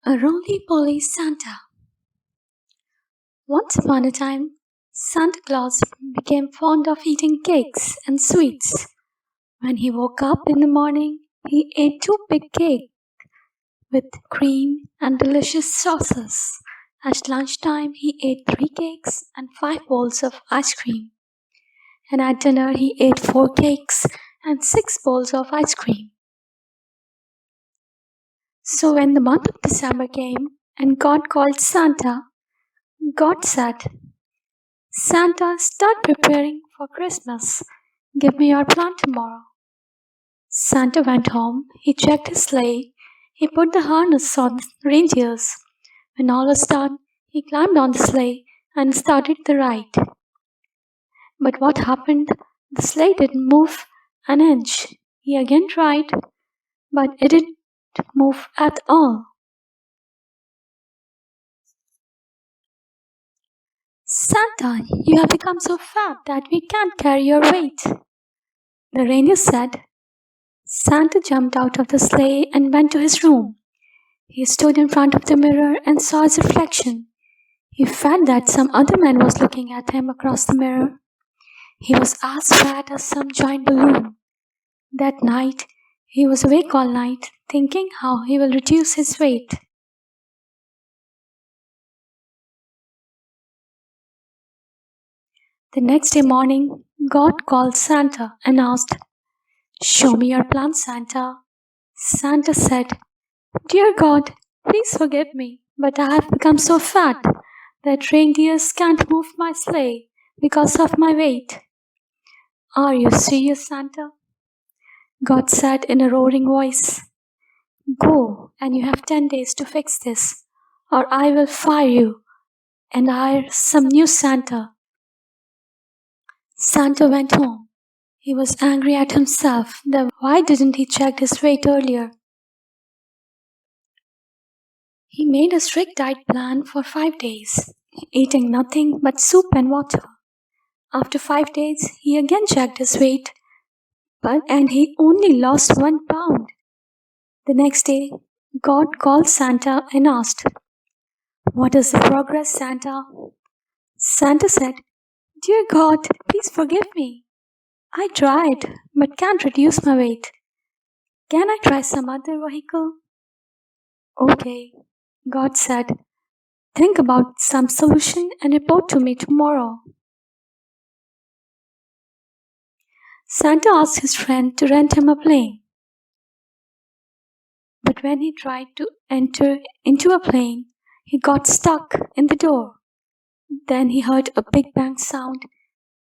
A roly-poly Santa. Once upon a time, Santa Claus became fond of eating cakes and sweets. When he woke up in the morning, he ate two big cakes with cream and delicious sauces. At lunchtime, he ate three cakes and 5 bowls of ice cream. And at dinner, he ate 4 cakes and 6 bowls of ice cream. So when the month of December came and God called Santa, God said, Santa, start preparing for Christmas. Give me your plan tomorrow. Santa went home, he checked his sleigh, he put the harness on the reindeers. When all was done, he climbed on the sleigh and started the ride. But what happened? The sleigh didn't move an inch. He again tried, but it didn't move at all. Santa, you have become so fat that we can't carry your weight. The reindeer said. Santa jumped out of the sleigh and went to his room. He stood in front of the mirror and saw his reflection. He felt that some other man was looking at him across the mirror. He was as fat as some giant balloon. That night, he was awake all night, thinking how he will reduce his weight. The next day morning, God called Santa and asked, Show me your plan, Santa. Santa said, Dear God, please forgive me, but I have become so fat that reindeers can't move my sleigh because of my weight. Are you serious, Santa? God said in a roaring voice, Go, and you have 10 days to fix this, or I will fire you and hire some new Santa. Santa went home. He was angry at himself that why didn't he check his weight earlier? He made a strict diet plan for 5 days, eating nothing but soup and water. After 5 days, he again checked his weight, and he only lost 1 pound. The next day, God called Santa and asked, What is the progress, Santa? Santa said, Dear God, please forgive me. I tried, but can't reduce my weight. Can I try some other vehicle? Okay, God said, Think about some solution and report to me tomorrow. Santa asked his friend to rent him a plane. But when he tried to enter into a plane, he got stuck in the door. Then he heard a big bang sound,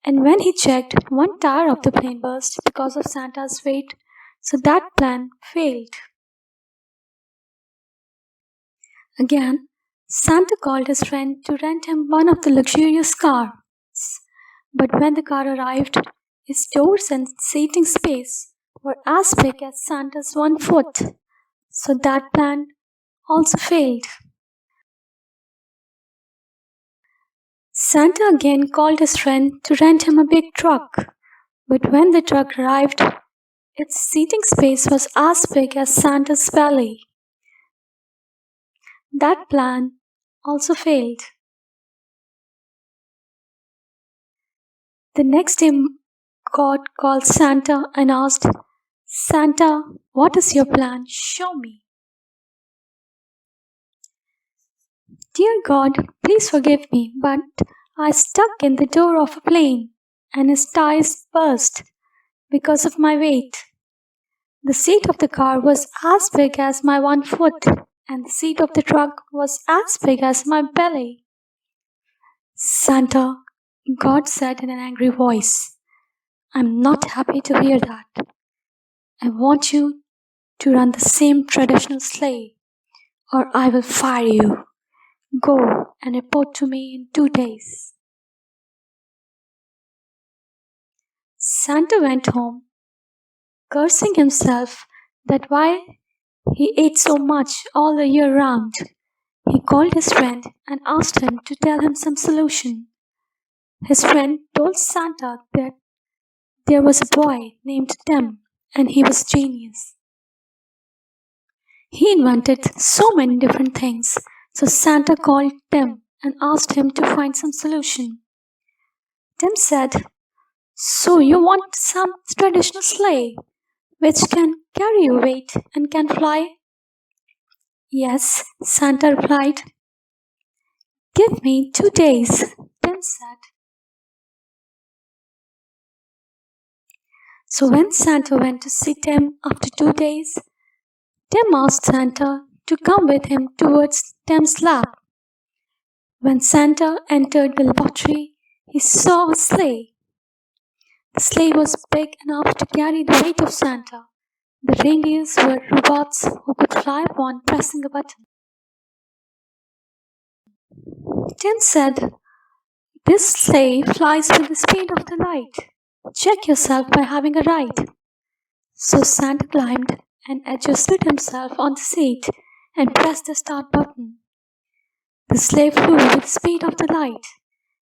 and when he checked, one tire of the plane burst because of Santa's weight, so that plan failed. Again, Santa called his friend to rent him one of the luxurious cars. But when the car arrived, its doors and seating space were as big as Santa's 1 foot, so that plan also failed. Santa again called his friend to rent him a big truck, but when the truck arrived, its seating space was as big as Santa's belly. That plan also failed. The next day, God called Santa and asked, Santa, what is your plan? Show me. Dear God, please forgive me, but I stuck in the door of a plane and its tires burst because of my weight. The seat of the car was as big as my 1 foot, and the seat of the truck was as big as my belly. Santa, God said in an angry voice, I'm not happy to hear that. I want you to run the same traditional sleigh, or I will fire you. Go and report to me in 2 days. Santa went home, cursing himself that why he ate so much all the year round. He called his friend and asked him to tell him some solution. His friend told Santa that there was a boy named Tim and he was genius. He invented so many different things, so Santa called Tim and asked him to find some solution. Tim said, "So you want some traditional sleigh which can carry your weight and can fly?" "Yes," Santa replied. "Give me 2 days," Tim said. So when Santa went to see Tim after 2 days, Tim asked Santa to come with him towards Tim's lab. When Santa entered the laboratory, he saw a sleigh. The sleigh was big enough to carry the weight of Santa. The reindeers were robots who could fly upon pressing a button. Tim said, "This sleigh flies with the speed of the light. Check yourself by having a ride." So Santa climbed and adjusted himself on the seat and pressed the start button. The sleigh flew with the speed of the light,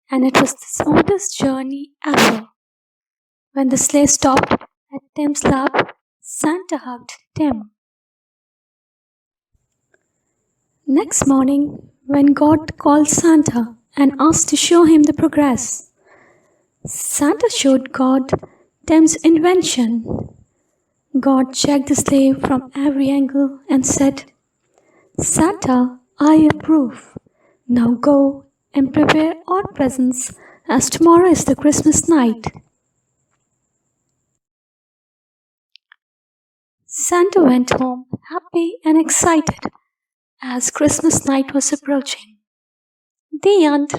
and it was the smoothest journey ever. When the sleigh stopped at Tim's lab, Santa hugged Tim. Next morning, when God called Santa and asked to show him the progress, Santa showed God Tim's invention. God checked the sleigh from every angle and said, "Santa, I approve. Now go and prepare all presents as tomorrow is the Christmas night." Santa went home happy and excited as Christmas night was approaching. The end.